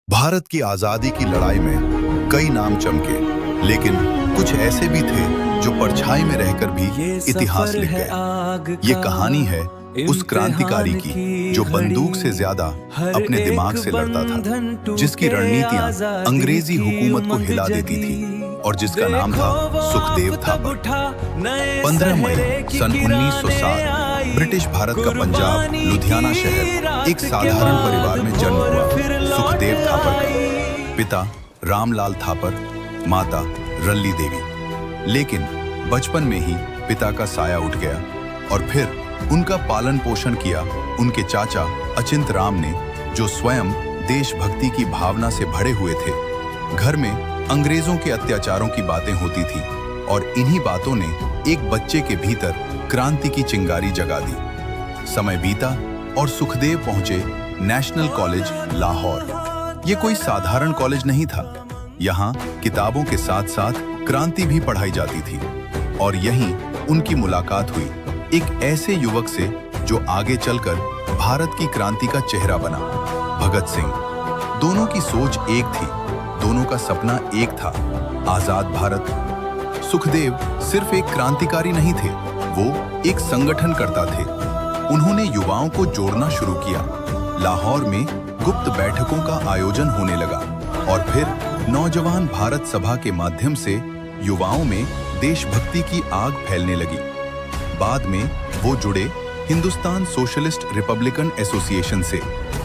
भारत की आजादी की लड़ाई में कई नाम चमके, लेकिन कुछ ऐसे भी थे जो परछाई में रहकर भी इतिहास लिख गए। ये कहानी है उस क्रांतिकारी की जो बंदूक से ज्यादा अपने दिमाग से लड़ता था, जिसकी रणनीतियां अंग्रेजी हुकूमत को हिला देती थी और जिसका नाम था सुखदेव थापर। 15 मई सन 1907 ब्रिटिश भारत का पंजाब लुधियाना शहर एक साधारण परिवार में जन्म हुआ सुखदेव थापर का। पिता रामलाल थापर, माता रल्ली देवी। लेकिन बचपन में ही पिता का साया उठ गया और फिर उनका पालन पोषण किया उनके चाचा अचिंत राम ने, जो स्वयं देशभक्ति की भावना से भरे हुए थे। घर में अंग्रेजों के अत्याचारों की बातें होती थी और इन्हीं बातों ने एक बच्चे के भीतर क्रांति की चिंगारी जगा दी। समय बीता और सुखदेव पहुंचे नेशनल कॉलेज लाहौर। ये कोई साधारण कॉलेज नहीं था। यहाँ किताबों के साथ साथ क्रांति भी पढ़ाई जाती थी और यहीं उनकी मुलाकात हुई एक ऐसे युवक से जो आगे चलकर भारत की क्रांति का चेहरा बना, भगत सिंह। दोनों की सोच एक थी, दोनों का सपना एक था, आजाद भारत। सुखदेव सिर्फ एक क्रांतिकारी नहीं थे, वो एक संगठन करता थे। उन्होंने युवाओं को जोड़ना शुरू किया। लाहौर में गुप्त बैठकों का आयोजन होने लगा और फिर नौजवान भारत सभा के माध्यम से युवाओं में देशभक्ति की आग फैलने लगी। बाद में वो जुड़े हिंदुस्तान सोशलिस्ट रिपब्लिकन एसोसिएशन से,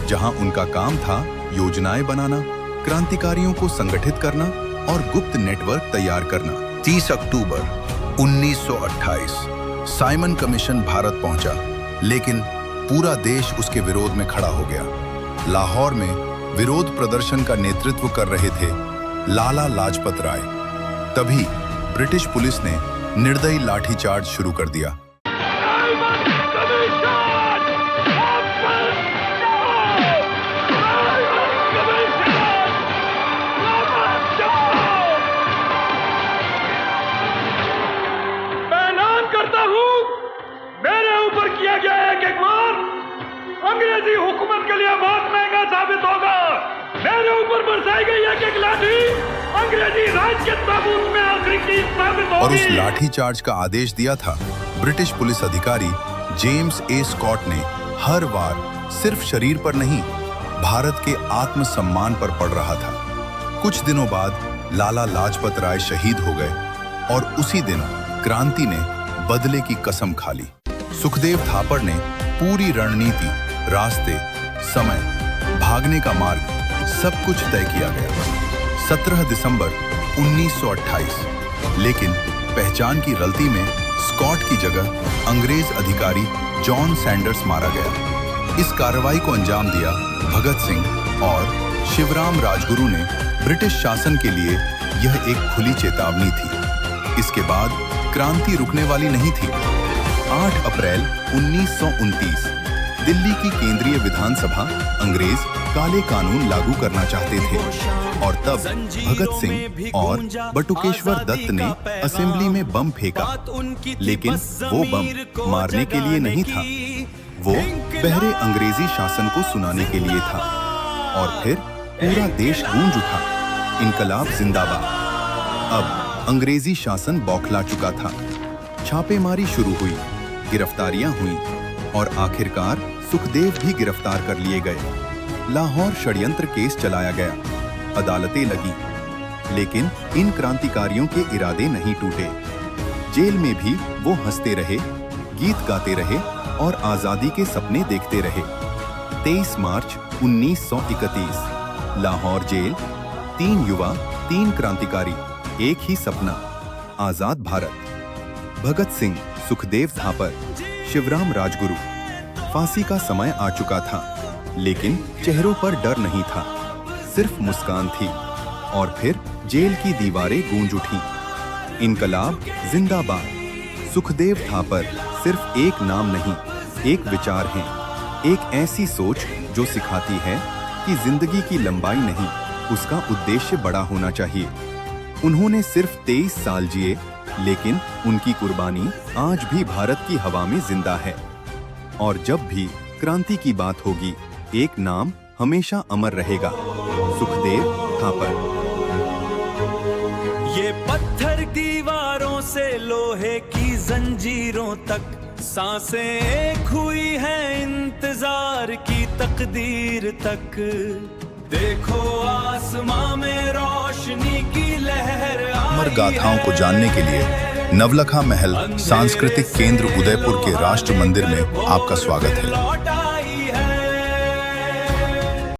जहां उनका काम था योजनाएं बनाना, क्रांतिकारियों को संगठित करना और गुप्त नेटवर्क तैयार करना। 30 अक्टूबर 1928 साइमन कमीशन भारत पहुंचा, लेकिन पूरा देश उसके विरोध में खड़ा हो गया। लाहौर में विरोध प्रदर्शन का नेतृत्व कर रहे थे लाला लाजपत राय। तभी ब्रिटिश पुलिस ने निर्दयी लाठीचार्ज शुरू कर दिया। अंग्रेजी हुकूमत के लिए बहुत महंगा साबित होगा। मेरे ऊपर बरसाई गई एक लाठी अंग्रेजी राज के ताबूत में आखिरी चीज साबित होगी। और उस लाठी चार्ज का आदेश दिया था ब्रिटिश पुलिस अधिकारी जेम्स ए स्कॉट ने। हर वार सिर्फ शरीर पर नहीं, भारत के आत्मसम्मान पर पड़ रहा था। कुछ दिनों बाद लाला लाजपत राय शहीद हो गए और उसी दिन क्रांति ने बदले की कसम खा ली। सुखदेव थापर ने पूरी रणनीति, रास्ते, समय, भागने का मार्ग सब कुछ तय किया गया। 17 दिसंबर 1928, लेकिन पहचान की गलती में स्कॉट की जगह अंग्रेज अधिकारी जॉन सैंडर्स मारा गया। इस कार्रवाई को अंजाम दिया भगत सिंह और शिवराम राजगुरु ने। ब्रिटिश शासन के लिए यह एक खुली चेतावनी थी। इसके बाद क्रांति रुकने वाली नहीं थी। 8 अप्रैल 1929 दिल्ली की केंद्रीय विधानसभा अंग्रेज काले कानून लागू करना चाहते थे और तब भगत सिंह और बटुकेश्वर दत्त ने असेंबली में बम फेंका। लेकिन वो बम मारने के लिए नहीं था, वो बहरे अंग्रेजी शासन को सुनाने के लिए था। और फिर पूरा देश गूंज उठा, इनकलाब जिंदाबाद। अब अंग्रेजी शासन बौखला चुका था। छापेमारी शुरू हुई, गिरफ्तारियां हुई और आखिरकार सुखदेव भी गिरफ्तार कर लिए गए। लाहौर षड्यंत्र केस चलाया गया, अदालतें लगी, लेकिन इन क्रांतिकारियों के इरादे नहीं टूटे। जेल में भी वो हंसते रहे, गीत गाते रहे और आजादी के सपने देखते रहे। 23 मार्च 1931 लाहौर जेल। 3 युवा, 3 क्रांतिकारी, एक ही सपना, आजाद भारत। भगत सिंह, सुखदेव थापर, शिवराम राजगुरु। फांसी का समय आ चुका था, लेकिन चेहरों पर डर नहीं था, सिर्फ मुस्कान थी। और फिर जेल की दीवारें गूंज उठी, इनकलाब जिंदाबाद। सुखदेव थापर सिर्फ एक नाम नहीं, एक विचार है, एक ऐसी सोच जो सिखाती है कि जिंदगी की लंबाई नहीं, उसका उद्देश्य बड़ा होना चाहिए। उन्होंने सिर्फ 23 साल जिए, लेकिन उनकी कुर्बानी आज भी भारत की हवा में जिंदा है। और जब भी क्रांति की बात होगी, एक नाम हमेशा अमर रहेगा, सुखदेव थापर। ये पत्थर दीवारों से लोहे की जंजीरों तक सांसें एक हुई है इंतजार की तकदीर तक। देखो आसमां में रोशनी की लहर अमर गाथाओं को जानने के लिए नवलखा महल सांस्कृतिक केंद्र उदयपुर के राष्ट्र मंदिर में आपका स्वागत है।